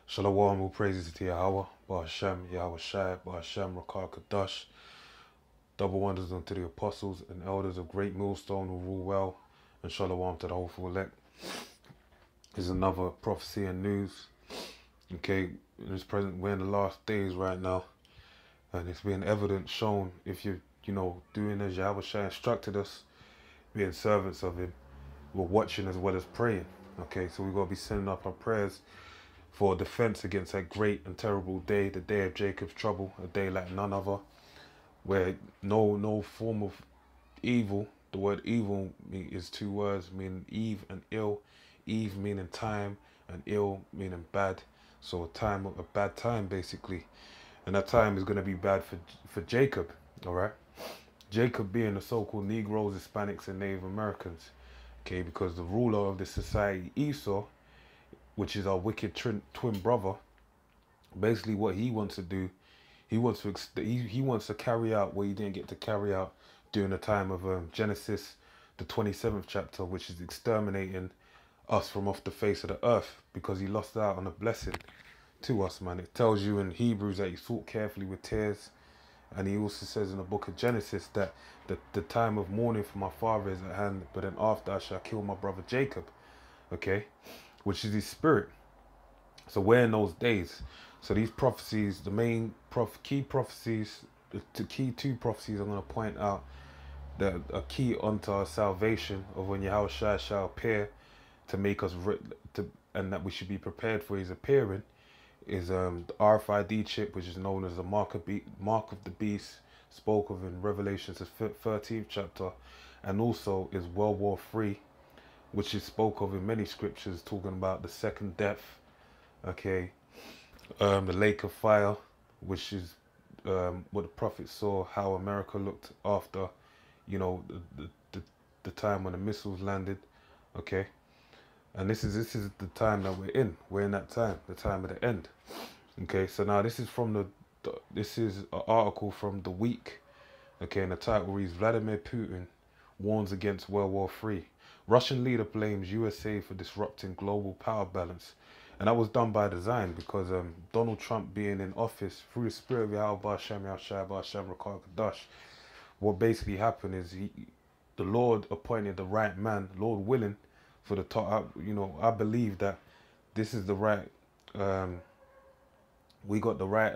Shalom, all praises to Yahweh, Ba'Hashem, Yahweh Shai, Ba'Hashem, Rakar Kadash. Double wonders unto the apostles and elders of GreatMillStone who rule well, and Shalom to the hopeful elect. Here's another prophecy and news. Okay, in this present, we're in the last days right now, and it's being evident, shown, if you're, doing as Yahweh Shai instructed us, being servants of Him, we're watching as well as praying. Okay, so we've got to be sending up our prayers for defense against that great and terrible day, the day of Jacob's trouble, a day like none other, where no form of evil, the word evil is two words meaning Eve and ill, Eve meaning time and ill meaning bad, so a bad time basically, and that time is going to be bad for Jacob, all right? Jacob being the so-called Negroes, Hispanics and Native Americans, okay, because the ruler of the society, Esau, which is our wicked twin brother, basically what he wants to do, he wants to carry out what he didn't get to carry out during the time of Genesis, the 27th chapter, which is exterminating us from off the face of the earth, because he lost out on a blessing to us, man. It tells you in Hebrews that he sought carefully with tears, and he also says in the book of Genesis that the time of mourning for my father is at hand, but then after I shall kill my brother Jacob, okay, which is his spirit. So we're in those days. So these prophecies, the main key prophecies, the key two prophecies I'm going to point out that are key unto our salvation of when Yahweh Shai shall appear to make us and that we should be prepared for his appearing, is the RFID chip, which is known as the mark of the beast, spoke of in Revelations the 13th chapter, and also is World War III, which is spoke of in many scriptures, talking about the second death, okay, the lake of fire, which is what the prophet saw, how America looked after, the time when the missiles landed, okay, and this is the time that we're in that time, the time of the end, okay. So now this is from this is an article from The Week, okay, and the title reads, Vladimir Putin warns against World War III. Russian leader blames USA for disrupting global power balance. And that was done by design, because Donald Trump being in office through the spirit of Yahweh Ba'Hashem, Yahshai Ba'Hashem, Rakar Kadash, what basically happened is the Lord appointed the right man, Lord willing, for the top. I believe that this is the right, we got the right,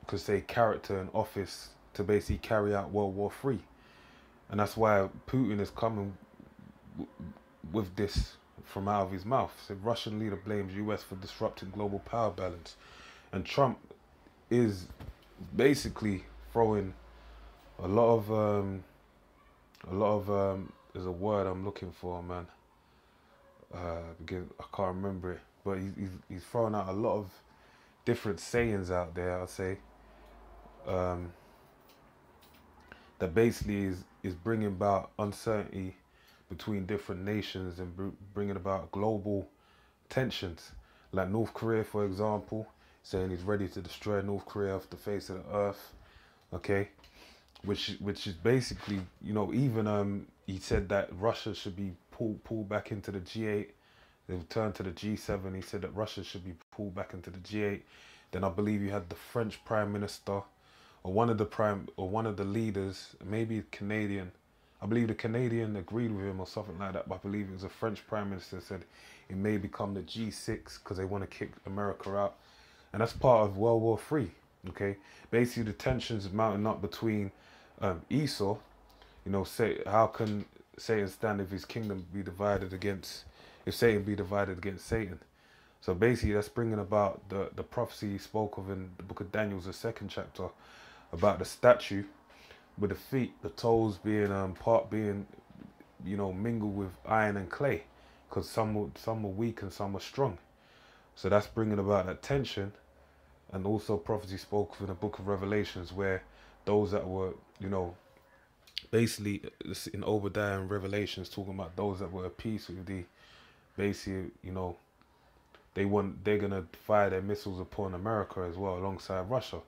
could say character and office to basically carry out World War III. And that's why Putin is coming with this from out of his mouth. So Russian leader blames US for disrupting global power balance. And Trump is basically throwing a lot of there's a word I'm looking for, man. I can't remember it. But he's throwing out a lot of different sayings out there, I'd say. That basically is bringing about uncertainty between different nations and bringing about global tensions. Like North Korea, for example, saying he's ready to destroy North Korea off the face of the earth, okay? Which is basically, even he said that Russia should be pulled back into the G8. They returned to the G7. He said that Russia should be pulled back into the G8. Then I believe you had the French Prime Minister, or one of the leaders, maybe Canadian. I believe the Canadian agreed with him or something like that, but I believe it was a French Prime Minister said it may become the G6 because they want to kick America out. And that's part of World War III, okay? Basically, the tensions mounting up between Esau, how can Satan stand if his kingdom be divided against, if Satan be divided against Satan? So basically, that's bringing about the prophecy he spoke of in the book of Daniel, the 2nd chapter, about the statue with the feet, the toes being mingled with iron and clay, because some were weak and some were strong. So that's bringing about that tension. And also prophecy spoke of in the book of Revelations, where those that were, basically in Obadiah and Revelations, talking about those that were at peace with thee, basically, they're gonna fire their missiles upon America as well, alongside Russia.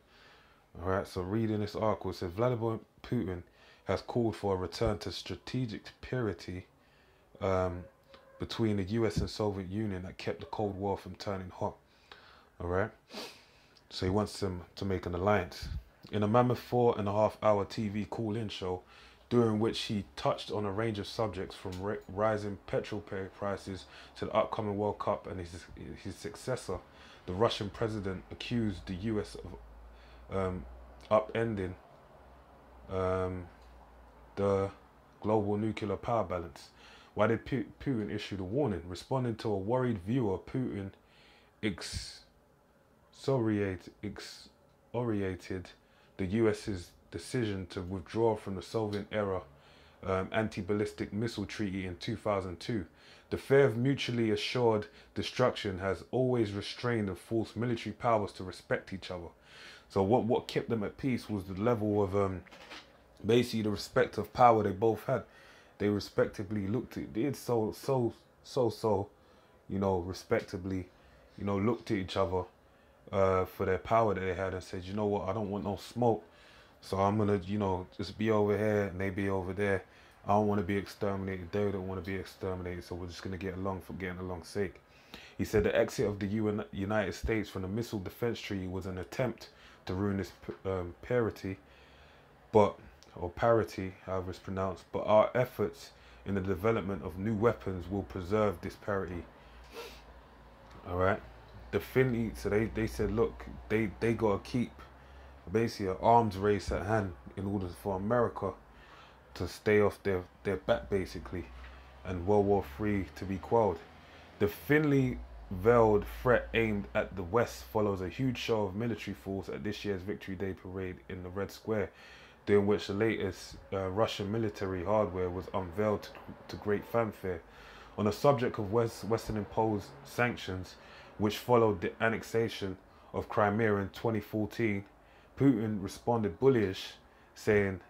All right, so reading this article, it says Vladimir Putin has called for a return to strategic purity between the US and Soviet Union that kept the Cold War from turning hot. All right. So he wants them to make an alliance. In a mammoth 4.5-hour TV call-in show, during which he touched on a range of subjects from rising petrol prices to the upcoming World Cup and his successor, the Russian president accused the US of upending the global nuclear power balance. Why did Putin issue the warning? Responding to a worried viewer, Putin excoriated the US's decision to withdraw from the Soviet-era anti-ballistic missile treaty in 2002. The fear of mutually assured destruction has always restrained and forced military powers to respect each other. So what kept them at peace was the level of basically the respect of power they both had. They respectively looked at you know, respectively, you know, looked at each other for their power that they had and said, you know what, I don't want no smoke, so I'm gonna, you know, just be over here and they be over there. I don't want to be exterminated, they don't want to be exterminated, so we're just gonna get along for getting along's sake. He said the exit of the United States from the Missile Defense Treaty was an attempt to ruin this parity, however it's pronounced, but our efforts in the development of new weapons will preserve this parity. All right. The Finley, so they said, look, they got to keep basically an arms race at hand in order for America to stay off their back, basically, and World War III to be quelled. The thinly veiled threat aimed at the West follows a huge show of military force at this year's Victory Day parade in the Red Square, during which the latest Russian military hardware was unveiled to great fanfare. On the subject of Western imposed sanctions, which followed the annexation of Crimea in 2014, Putin responded bullish, saying,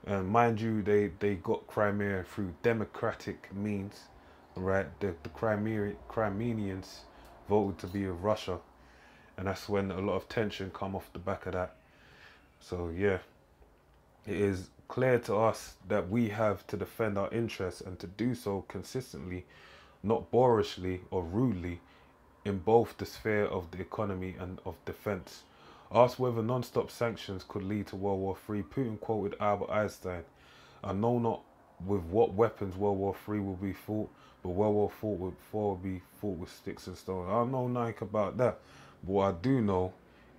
mind you, they got Crimea through democratic means, right? The Crimeans voted to be with Russia, and that's when a lot of tension come off the back of that. So yeah, it is clear to us that we have to defend our interests and to do so consistently, not boorishly or rudely, in both the sphere of the economy and of defense. Asked whether non-stop sanctions could lead to World War III, Putin quoted Albert Einstein, "I know not with what weapons World War III will be fought, but World War IV will be fought with sticks and stones." I don't know nothing about that, but what I do know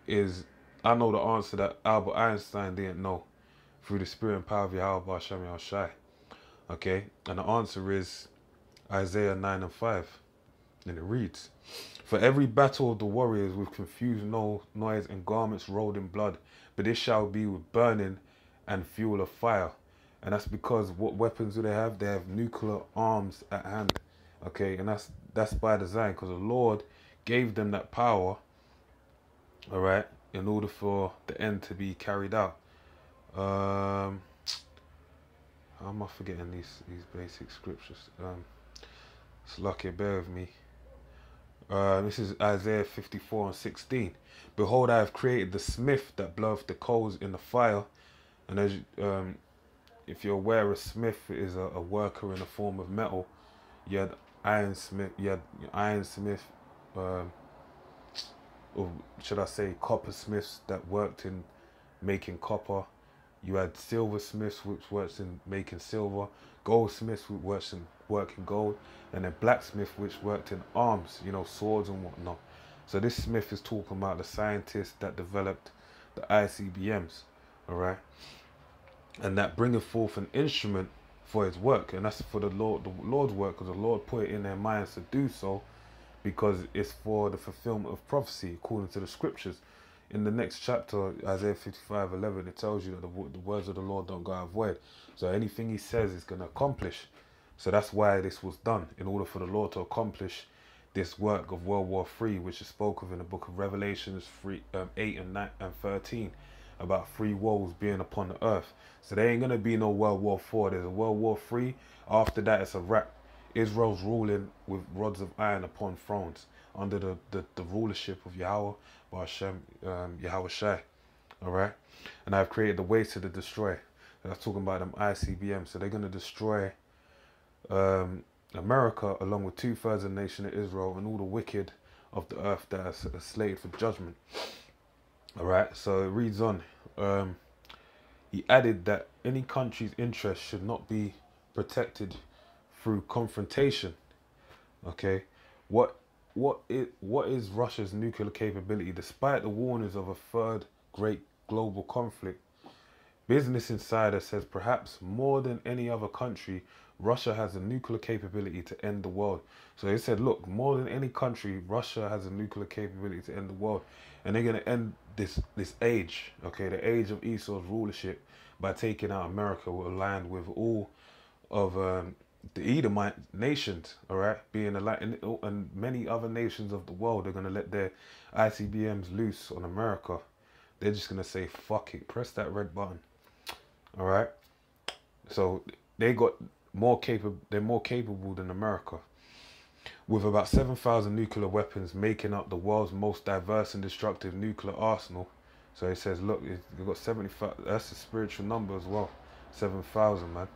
is I know the answer that Albert Einstein didn't know, through the spirit and power of Yahweh Hashem Yahushai. Okay, and the answer is Isaiah 9:5, and it reads, "For every battle of the warriors with confused noise and garments rolled in blood, but this shall be with burning and fuel of fire." And that's because what weapons do they have? They have nuclear arms at hand. Okay, and that's by design, because the Lord gave them that power, all right, in order for the end to be carried out. How am I forgetting these basic scriptures? It's lucky, bear with me. This is Isaiah 54:16. "Behold, I have created the smith that bloweth the coals in the fire." And as if you're aware, a smith is a worker in a form of metal. You had ironsmith, or should I say copper smiths that worked in making copper. You had silversmiths which worked in making silver, goldsmiths which worked in working gold, and then blacksmith which worked in arms, you know, swords and whatnot. So this smith is talking about the scientists that developed the ICBMs, all right, and that bringeth forth an instrument for his work, and that's for the Lord's work, because the Lord put it in their minds to do so, because it's for the fulfillment of prophecy according to the scriptures. In the next chapter, Isaiah 55:11, it tells you that the words of the Lord don't go out void. So anything he says is going to accomplish. So that's why this was done, in order for the Lord to accomplish this work of World War III, which is spoken of in the book of Revelations 8 and 9 and 13, about 3 woes being upon the earth. So there ain't going to be no World War IV. There's a World War III. After that, it's a wrap. Israel's ruling with rods of iron upon thrones, under the rulership of Yahweh Hashem Yahushai. All right, and I've created the ways to the destroy. And that's talking about them ICBM. So they're gonna destroy America, along with 2/3 of the nation of Israel and all the wicked of the earth that are slated for judgment. All right, so it reads on. He added that any country's interests should not be protected through confrontation. Okay, what is Russia's nuclear capability? Despite the warnings of a third great global conflict, Business Insider says perhaps more than any other country, Russia has a nuclear capability to end the world. So they said, look, more than any country, Russia has a nuclear capability to end the world. And they're going to end this age, okay, the age of Esau's rulership, by taking out America, aligned with all of the Edomite nations, all right, being aligned, and many other nations of the world. They're going to let their ICBMs loose on America. They're just going to say, fuck it, press that red button. All right, so they're more capable than America, with about 7,000 nuclear weapons, making up the world's most diverse and destructive nuclear arsenal. So it says, look, you've got 75. That's a spiritual number as well, 7,000, man.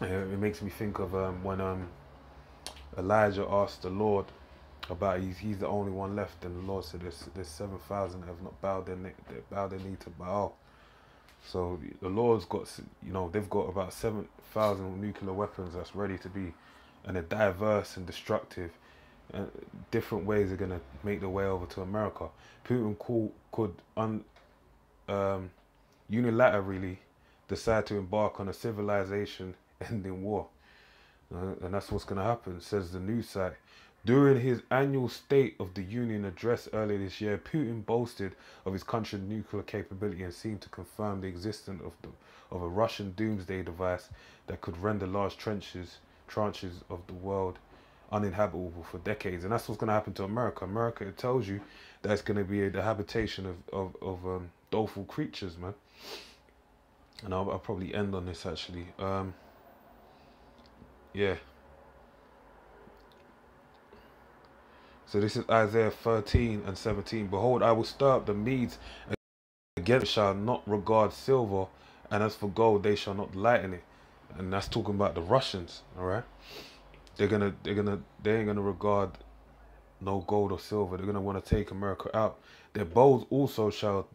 It makes me think of when Elijah asked the Lord about he's the only one left, and the Lord said there's 7,000 that have not bowed their knee to Baal. So the Lord's got, you know, they've got about 7,000 nuclear weapons that's ready to be, and they're diverse and destructive, and different ways are going to make their way over to America. Putin could unilaterally decide to embark on a civilization-ending war, and that's what's going to happen, says the news site. During his annual State of the Union address earlier this year, Putin boasted of his country's nuclear capability and seemed to confirm the existence of a Russian doomsday device that could render large tranches of the world uninhabitable for decades. And that's what's going to happen to America. America, it tells you that it's going to be the habitation of doleful creatures, man. And I'll probably end on this, actually. Yeah. So this is Isaiah 13 and 17. Behold, I will stir up the Medes against, shall not regard silver, and as for gold, they shall not delight in it. And that's talking about the Russians, all right? They ain't gonna regard no gold or silver. They're gonna want to take America out. Their bows also shall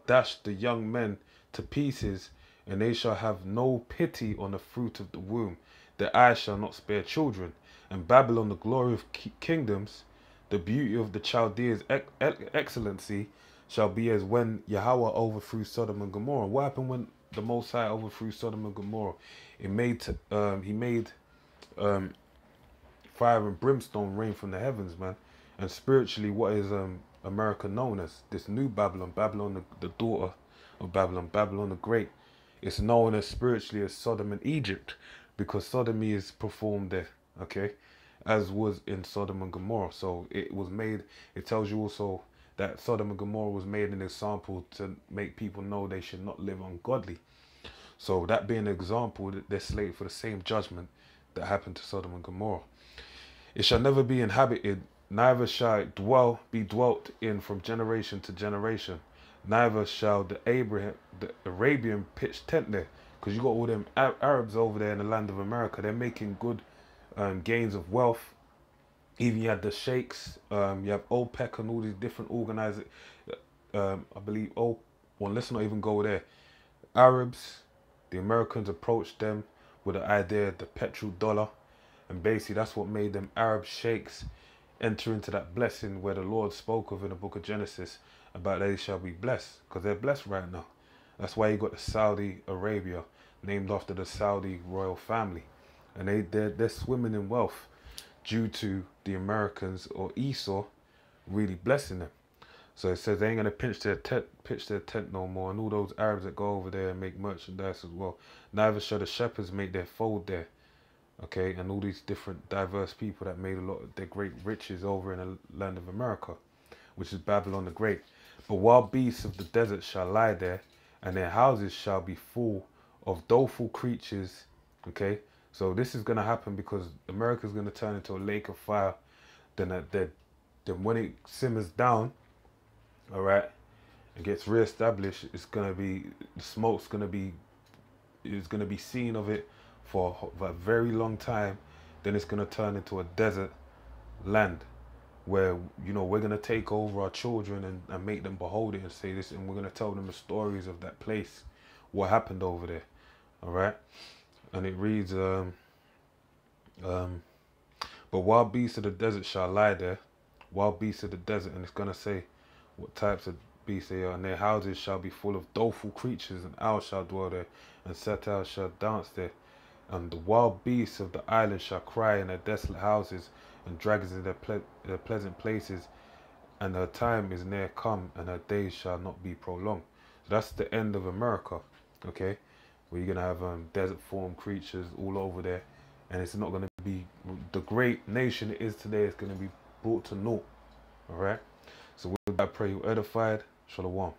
dash the young men to pieces, and they shall have no pity on the fruit of the womb. Their eyes shall not spare children. And Babylon, the glory of kingdoms, the beauty of the Chaldeans' excellency, shall be as when Yahweh overthrew Sodom and Gomorrah. What happened when the Most High overthrew Sodom and Gomorrah? He made fire and brimstone rain from the heavens, man. And spiritually, what is America known as? This new Babylon, Babylon the daughter of Babylon, Babylon the Great. It's known as spiritually as Sodom and Egypt, because sodomy is performed there. Okay, as was in Sodom and Gomorrah. So it was made, it tells you also that Sodom and Gomorrah was made an example to make people know they should not live ungodly. So that being an example, that they're slated for the same judgment that happened to Sodom and Gomorrah. It shall never be inhabited, neither shall it be dwelt in from generation to generation. Neither shall the Arabian pitch tent there. Because you got all them Arabs over there in the land of America. They're making good gains of wealth. Even you had the sheikhs, you have OPEC and all these different organizers. I believe, well, let's not even go there. Arabs, the Americans approached them with the idea of the petrodollar, and basically that's what made them Arab sheikhs enter into that blessing where the Lord spoke of in the book of Genesis about they shall be blessed, because they're blessed right now. That's why you got the Saudi Arabia, named after the Saudi royal family. And they're swimming in wealth due to the Americans or Esau really blessing them. So it says they ain't gonna pitch their tent no more. And all those Arabs that go over there and make merchandise as well. Neither shall the shepherds make their fold there. Okay, and all these different diverse people that made a lot of their great riches over in the land of America, which is Babylon the Great. But wild beasts of the desert shall lie there, and their houses shall be full of doleful creatures. Okay, so this is going to happen because America is going to turn into a lake of fire. Then when it simmers down, all right, and gets reestablished, it's going to be, the smoke's going to be, it's going to be seen of it for a very long time, then it's going to turn into a desert land where, you know, we're going to take over our children and make them behold it and say this, and we're going to tell them the stories of that place, what happened over there. All right. And it reads, but wild beasts of the desert shall lie there, wild beasts of the desert, and it's going to say what types of beasts they are, and their houses shall be full of doleful creatures, and owls shall dwell there, and satyrs shall dance there. And the wild beasts of the island shall cry in their desolate houses, and dragons in their pleasant places, and her time is near come, and her days shall not be prolonged. So that's the end of America, okay? Where you're going to have desert form creatures all over there, and it's not going to be the great nation it is today. It's going to be brought to naught. All right. So with that, I pray you're edified. Shalom.